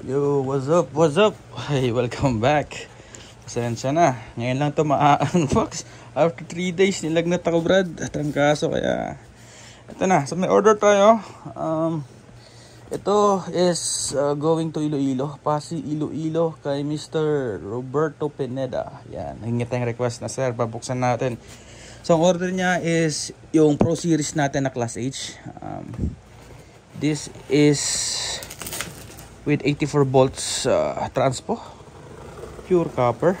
Yo, what's up? What's up? Hey, welcome back. Pasensya na. Ngayon lang to ma-unbox. After 3 days, nilagnat ako, Brad. Trangkaso, kaya... Ito na. So, may order tayo. Ito is going to Iloilo. Pasig, Iloilo kay Mr. Roberto Pineda. Yan. Hingi tayong request na, sir. Babuksan natin. So, ang order niya is yung Pro Series natin na Class H. This is... with 84 volts transpo, pure copper.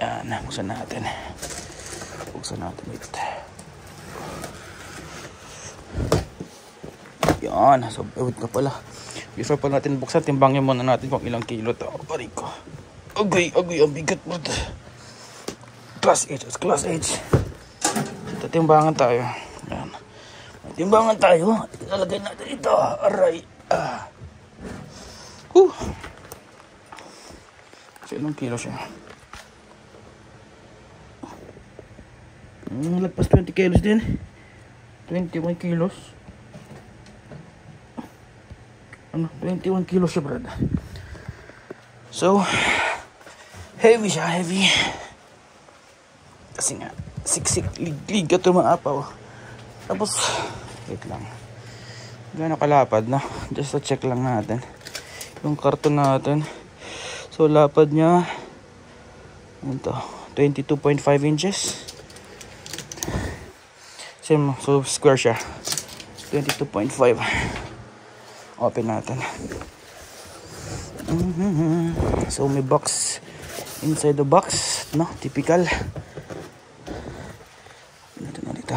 Yan, buksan natin ito. Yan, so wait ka pala, before pa natin buksan, timbangin muna natin kung ilang kilo to. Pari ko, agay, ang bigat mo. Class H, Class H. Ito, timbangan tayo. Yan, timbangan tayo. Ilalagay natin ito. Aray. So, ilang kilo siya? Lagpas 20 kilos din. 21 kilos. 21 kilos siya, brad. So, heavy siya, heavy. Kasi nga, siksik, liglig ka ito mga apaw. Tapos, wait lang. Gano'ng kalapad na? Just to check lang natin yung karton natin. So lapad niya ito 22.5 inches. Same, so square siya. 22.5. Open natin. So may box inside the box, no? Typical. Ito na dito.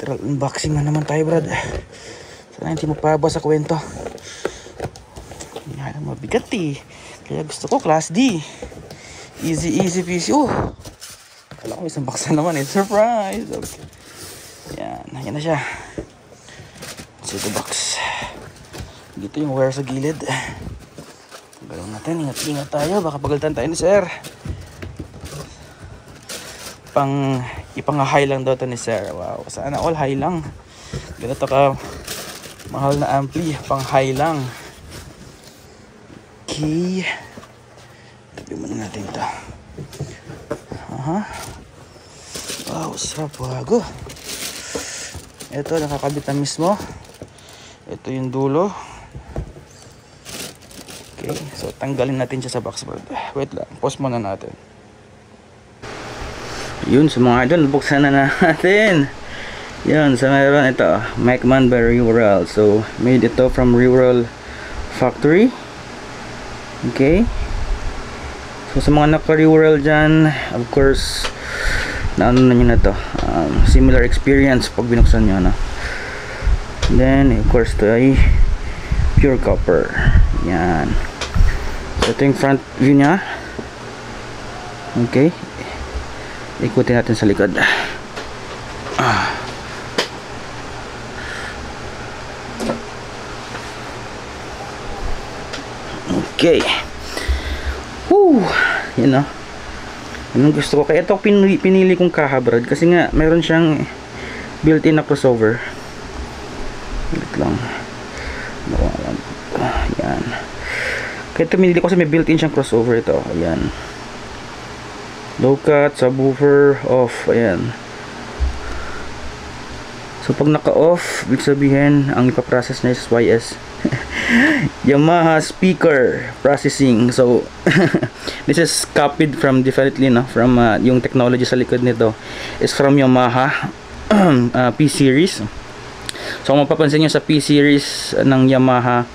Unboxing na naman tayo, brad. Sana hindi mapaba sa kwento. Yan, mabigat eh. Kaya gusto ko class D. Easy peasy. Kala ko isang box na naman eh. Surprise. Okay. Yan na siya. So the box. Dito yung wire sa gilid. Galawin natin. Ingat tayo. Baka pagalitan tayo ni sir. Ipang-high lang daw to ni sir. Wow, sana all high lang. Ganito ka mahal na ampli, pang high lang. Okay, tabi muna natin ito. Wow, sarap, wago. Ito, nakakabit na mismo. Ito yung dulo. Okay, so tanggalin natin siya sa box, bro. Wait lang, pause muna natin. Yun, sa mga idol, buksan na natin. Yun, so mayroon ito, Micman by Rural. So made ito from Rural factory. Okay, so sa mga naka-Rural dyan, of course, naano na nyo na to, similar experience pag binuksan nyo, no? Then of course ito ay pure copper. Yan, so ito yung front view nya. Okay, ikutin natin sa likod. Okay. Yan o. Anong gusto ko? Kaya ito pinili kong kaha, brad. Kasi nga, mayroon siyang built-in na crossover. Wait lang. Yan. Kaya ito pinili ko kasi may built-in siyang crossover ito. Ayan. Low cut, subwoofer, off. Ayan. So pag naka-off, ibig sabihin ang ipaprocess na is YS Yamaha speaker processing. So this is copied from definitely, no, from yung technology sa likod nito is from Yamaha P series. So kung mapapansin nyo sa P series ng Yamaha,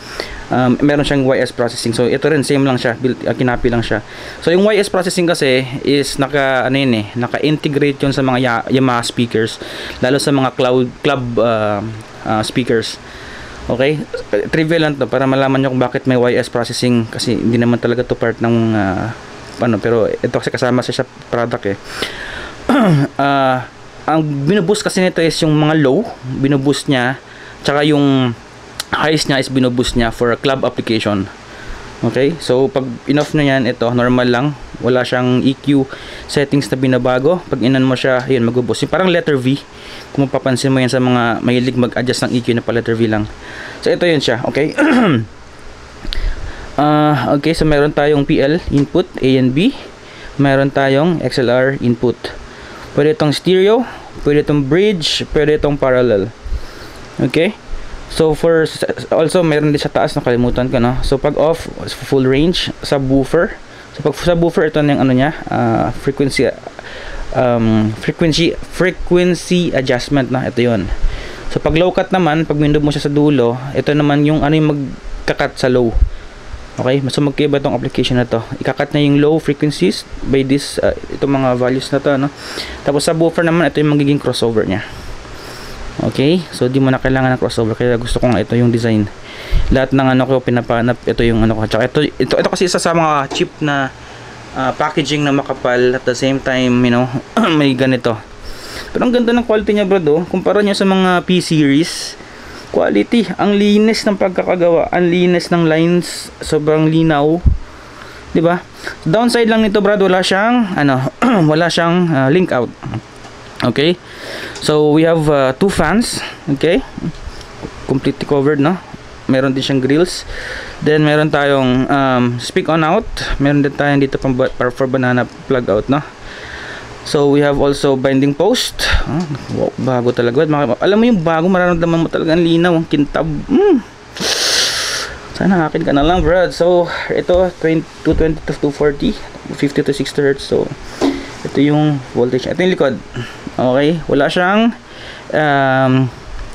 meron siyang YS processing. So ito rin same lang siya, kinapi lang siya. So yung YS processing kasi is naka-integrate yun sa mga Yamaha speakers, lalo sa mga club speakers. Okay, trivial lang to para malaman nyo kung bakit may YS processing, kasi hindi naman talaga to part ng pero ito kasi kasama sa product eh. Ang binuboost kasi nito is yung mga low, binuboost niya, tsaka yung highs niya is binuboost niya for a club application. Okay, so pag in-off na yan, ito normal lang, wala siyang EQ settings na binabago. Pag inan mo siya, yun, mag-boost. Yung parang letter V, kung mapapansin mo yan sa mga mahilig mag-adjust ng EQ na pa letter V lang. So ito yun siya, okay. Okay, so meron tayong PL input A and B, meron tayong XLR input. Pwede itong stereo, pwede itong bridge, pwede itong parallel. Okay, so for also meron din sa taas, nakalimutan ko, no. So pag off, full range, subwoofer. So pag subwoofer, ito na yung ano niya, frequency adjustment na, ito yon. So pag low cut naman, pag window mo siya sa dulo, ito naman yung ano yung magkakat sa low. Okay, so magkaiba tong application na to. Ikakat na yung low frequencies by this itong mga values na to, no. Tapos sa subwoofer naman, ito yung magiging crossover niya. Okay, so di mo na kailangan ng crossover, kaya gusto ko nga ito yung design. Lahat ng ano ko pinapanap, ito yung ano ko. Tsaka ito kasi isa sa mga cheap na packaging na makapal, at the same time, you know, may ganito. Pero ang ganda ng quality niya, bro, do. Kumpara niyo sa mga P series, quality, ang linis ng pagkakagawa, ang linis ng lines, sobrang linaw, 'di ba? Downside lang nito, brad, wala siyang ano, wala siyang link out. Okay, so we have two fans, okay, completely covered, no. Meron din siyang grills, then meron tayong speak on out, meron din tayong dito for banana plug out, no. So we have also binding post. Wow, bago talaga. Alam mo yung bago, mararamdaman mo talaga ang linaw, ang kintab. Sana akin ka na lang, brad. So ito 220 to 240, 50 to 60 Hz. So ito yung voltage. Ito yung likod. Okay, wala siyang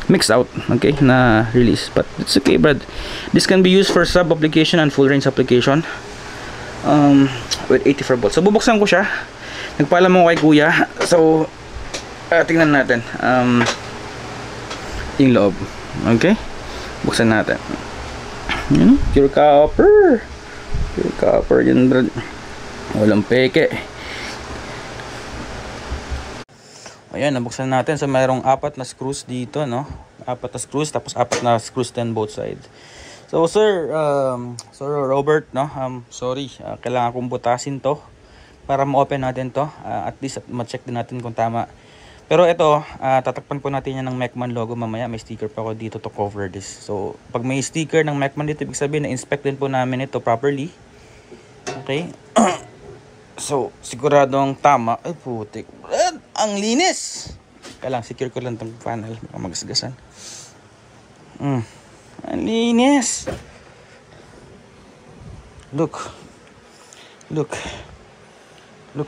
mix out, okay, na release, but it's okay, brad. This can be used for sub application and full range application with 84 volts. So bubuksan ko siya. Nagpaalam mo kay kuya. So tingnan natin yung loob. Okay, buksan natin. Pure copper. Pure copper yun, brad. Walang peke. Ayan, nabuksan natin. So mayroong 4 na screws dito, no. 4 na screws, tapos 4 na screws din both sides. So sir, Robert, no, sorry, kailangan kong butasin to para ma-open natin to, at least ma-check din natin kung tama. Pero ito, tatakpan po natin yan ng Mechman logo mamaya. May sticker pa ako dito to cover this. So pag may sticker ng Mechman dito, ibig sabihin na inspect din po namin ito properly. Okay. So siguradong tama. Ay putik, ang linis. Kailang secure ko lang tong panel, baka magasgasan. Ang linis. Look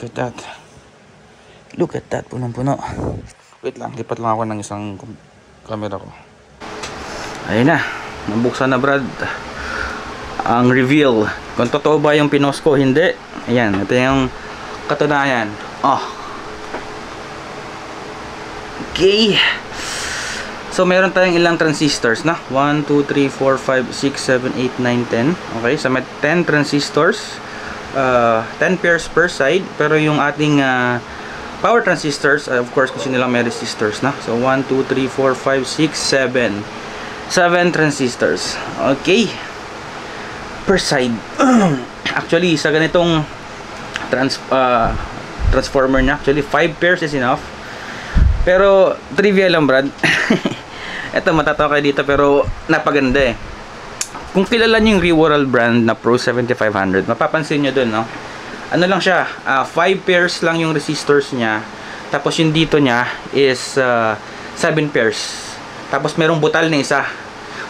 at that. Look at that, punong-puno. Wait lang, lipat lang ako ng isang camera ko. Ayun na, nabuksan na, brad. Ang reveal, kung totoo ba yung pinost ko, hindi. Ayan, ito yung katunayan. Okay. So meron tayong ilang transistors na 1, 2, 3, 4, 5, 6, 7, 8, 9, 10. Okay, so may 10 transistors, 10 pairs per side. Pero yung ating power transistors, of course, kasi nilang may resistors na. So 1, 2, 3, 4, 5, 6, 7 transistors. Okay, per side. Actually, sa ganitong transformer niya, actually 5 pairs is enough. Pero trivia lang, brad. Ito, matatawa kayo dito, pero napaganda eh. Kung kilala nyo yung Reworld brand na Pro 7500, mapapansin nyo dun, no? Ano lang siya, 5 pairs lang yung resistors niya. Tapos yung dito niya is 7 pairs. Tapos merong butal na isa.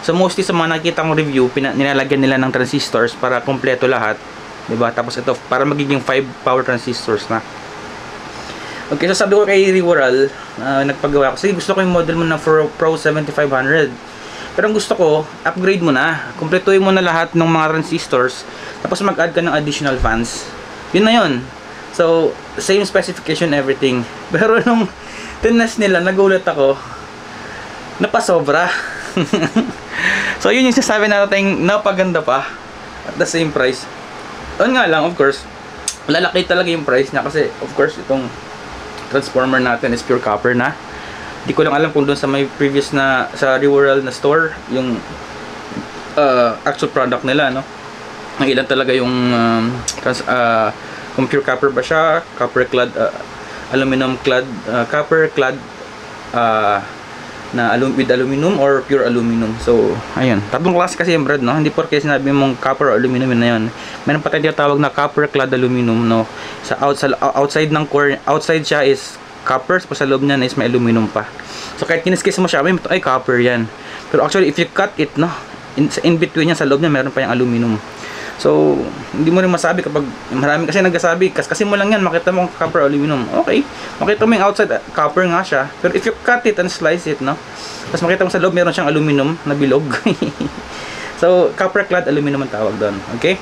So mostly sa mga nakikita kong review, nilalagyan nila ng transistors para kompleto lahat, diba? Tapos ito, para magiging 5 power transistors na. Okay, so sabi ko kay Reworld, nagpagawa ko, sige, gusto ko yung model mo ng Pro 7500. Pero ang gusto ko, upgrade mo na. Kompletuhin mo na lahat ng mga transistors. Tapos mag-add ka ng additional fans. Yun na yun. So, same specification, everything. Pero nung tinas nila, nagulat ako, napasobra. So, yun yung sasabi natin, napaganda pa. At the same price. Yun nga lang, of course, lalaki talaga yung price niya. Kasi, of course, itong transformer natin is pure copper na. Hindi ko lang alam kung doon sa may previous na sa Reworld na store yung actual product nila, no, ilan talaga yung kung pure copper ba siya, copper clad, aluminum clad, copper clad na with aluminum or pure aluminum. So ayun, tatlong klase kasi yung brad, no? Hindi porke sinabi mong copper or aluminum, yun na yun. Meron pa tayong tinatawag na copper clad aluminum, no? Sa outside ng core, outside siya is copper, sa loob niya is may aluminum pa. So kahit kiniskis mo siya, ay copper yan. Pero actually if you cut it, no, in between niya, sa loob niya meron pa yung aluminum. So, hindi mo rin masabi kapag marami kasi nagsasabi, kasi mo lang yan, makita mo copper aluminum. Okay, makita mo yung outside, copper nga siya. Pero if you cut it and slice it, no, tapos makita mo sa loob, meron siyang aluminum na bilog. So, copper clad aluminum ang tawag doon. Okay?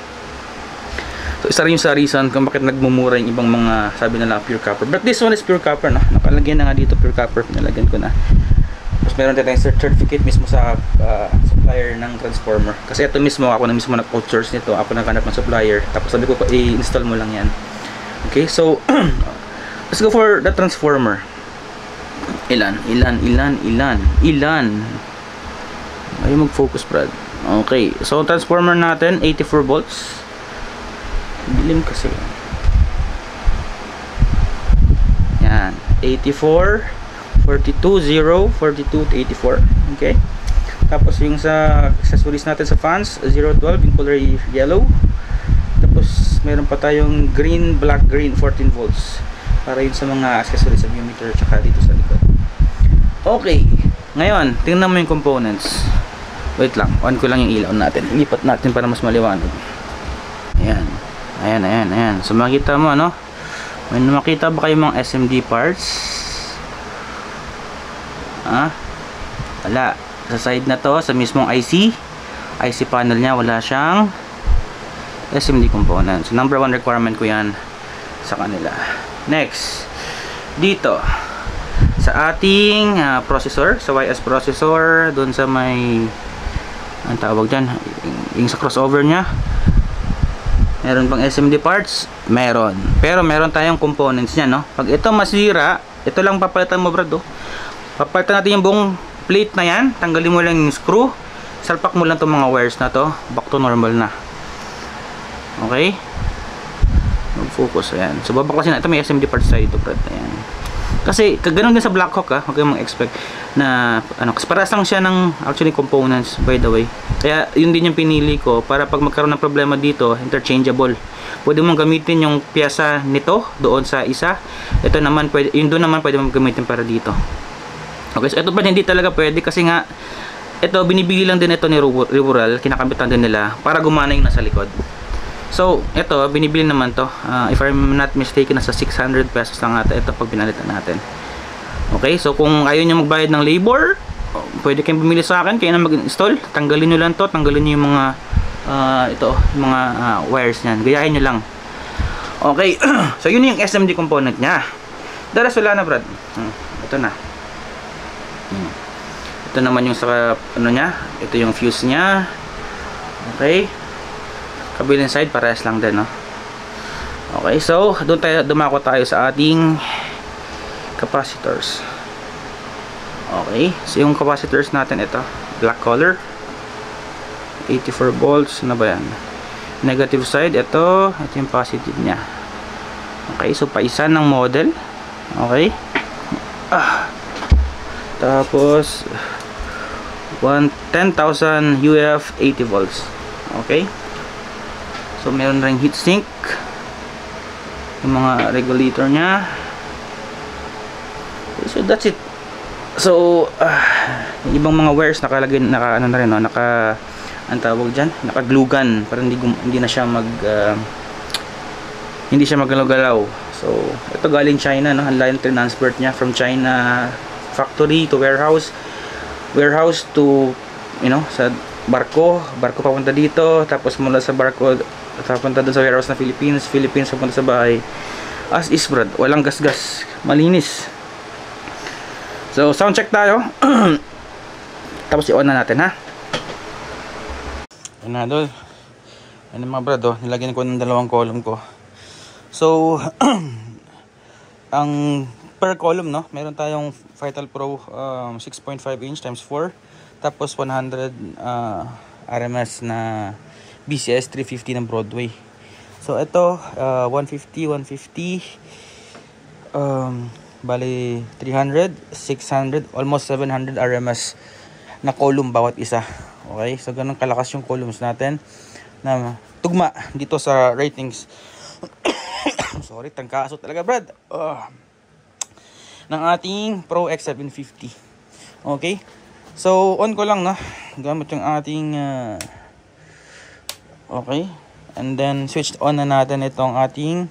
So, isa rin yung sa reason kung bakit nagmumura yung ibang mga, sabi nila, pure copper. But this one is pure copper, no? Nakalagyan na nga dito, pure copper. Nalagyan ko na. Tapos meron tayong certificate mismo sa supplier ng transformer. Kasi ito mismo, ako na mismo nag-outsource nito. Ako naghanap ng supplier. Tapos sabi ko, i-install mo lang yan. Okay, so let's go for the transformer. Ilan? Ayaw mag-focus, Brad. Okay, so transformer natin 84 volts. Dilim kasi. Yan, 84 42, 0, 42 to 84. Okay. Tapos yung sa accessories natin sa fans, 012, yung color yellow. Tapos meron pa tayong green, black, green, 14 volts. Para yun sa mga accessories sa meter tsaka dito sa likod. Okay. Ngayon, tingnan mo yung components. Wait lang, on ko lang yung ilaw natin. Ilipat natin para mas maliwanag. Ayan. So makita mo, ano? May makita ba kayo mga SMD parts? Wala. Sa side na to, sa mismong IC panel niya, wala siyang SMD component. So number 1 requirement ko yan sa kanila. Next, dito sa ating processor, sa YS processor, doon sa may, ang tawag dyan, yung sa crossover nya, meron bang SMD parts? Meron. Pero meron tayong components nya, no? Pag ito masira, ito lang papalitan mo, brad, oh. Papalitan natin yung buong plate na yan. Tanggalin mo lang yung screw. Salpak mo lang itong mga wires na to. Back to normal na. Okay? Mag-focus. Ayan. So babaklasin na. Ito may SMD parts tayo dito, brad. Ayan. Kasi ganun din sa Blackhawk, ha. Huwag kayong mag-expect na ano. Kasi parehas lang siya ng actually components, by the way. Kaya yun din yung pinili ko. Para pag magkaroon ng problema dito, interchangeable. Pwede mong gamitin yung piyesa nito doon sa isa. Ito naman, yung doon naman pwede mong gamitin para dito. Okay, so ito pa hindi talaga pwede kasi nga ito binibili lang din ito ni Rural, kinakabitan din nila para gumana yung nasa likod. So ito binibili naman to, if I'm not mistaken, nasa 600 pesos lang ata ito pag pinalitan natin. Okay, so kung ayaw nyo magbayad ng labor, pwede kayong bumili sa akin, kayo na mag-install. Tanggalin nyo lang to, tanggalin nyo yung mga yung mga wires nyan, gayahin nyo lang. Okay, so yun yung SMD component nya. Daras wala na, brad. Ito na. Ito naman yung sa ano nya, ito yung fuse nya. Okay, kabilang side parehas lang din, no? Okay, so dumako tayo sa ating capacitors. Okay, so yung capacitors natin, ito black color, 84 volts na ba yan? Negative side, ito yung positive nya. Okay, so paisa ng model. Okay, tapos 10,000 UF 80 volts. Okay, so meron ring heatsink, yung mga regulator nya. So that's it. So yung ibang mga wires nakalagay, ano na rin, no? Ang tawag dyan, naka-glue gun para hindi na siya hindi siya magalaw-galaw. So ito galing China, no? Ang line transfer niya from China factory to warehouse to, you know, sa barko papunta dito, tapos mula sa barko papunta dun sa warehouse na Philippines papunta sa bahay. As is, brad, walang gasgas, malinis. So sound check tayo. Tapos i-on na natin, ha. Yan na, dol. Yan mga brad, oh, nilagyan ko ng dalawang column ko. So ang per column, no, meron tayong Vital Pro 6.5 inch times 4, tapos 100 RMS na BCS 350 ng Broadway. So ito 150 bali 300, 600, almost 700 RMS na column bawat isa. Okay, so ganun kalakas yung columns natin na tugma dito sa ratings. Sorry, tangkaso talaga, Brad. Ng ating Pro X750. Okay, so on ko lang, no, gamit yung ating okay, and then switch on na natin itong ating,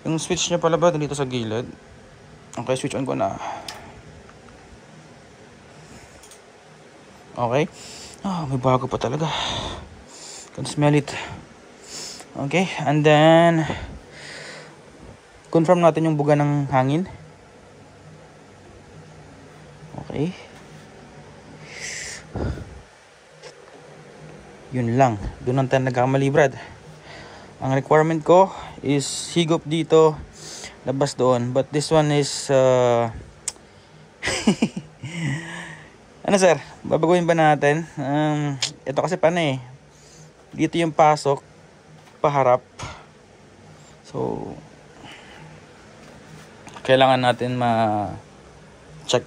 yung switch nya pala ba dito sa gilid. Okay, switch on ko na. Okay, may bago pa talaga, can smell it. Okay, and then confirm natin yung buga ng hangin. Okay, yun lang, doon ang tayo nagkamali, Brad. Ang requirement ko is higop dito, labas doon, but this one is ano sir, babaguhin ba natin? Ito kasi dito yung pasok paharap, so kailangan natin ma-check.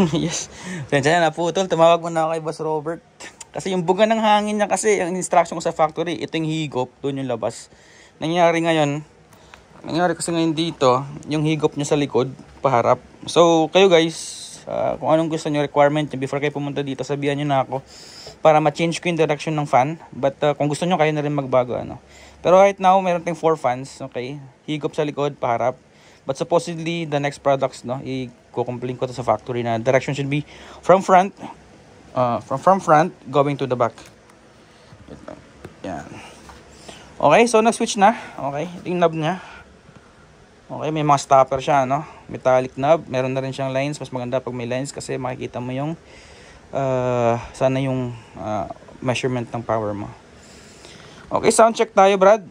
Yes, tensya na naputol, tumawag mo na ako kay Boss Robert. Kasi yung buga ng hangin niya, kasi ang instruction ko sa factory, ito yung higop, doon yung labas. Nangyari kasi ngayon dito, yung higop niya sa likod, paharap. So kayo guys, kung anong gusto nyo requirement nyo, before kayo pumunta dito, sabihan nyo na ako para ma-change ko yung direction ng fan. But kung gusto nyo, kayo na rin magbago, ano. Pero right now, meron tayong 4 fans, okay? Higop sa likod, paharap. But supposedly, the next products, no, i-complain ko to sa factory na direction should be from front, from front going to the back. Yan. Okay, so nag-switch na. Okay, ito yung knob niya. Okay, may mga stopper siya, no? Metallic knob. Meron na rin siyang lines. Mas maganda pag may lines kasi makikita mo yung sana yung measurement ng power mo. Okay, sound check tayo, Brad.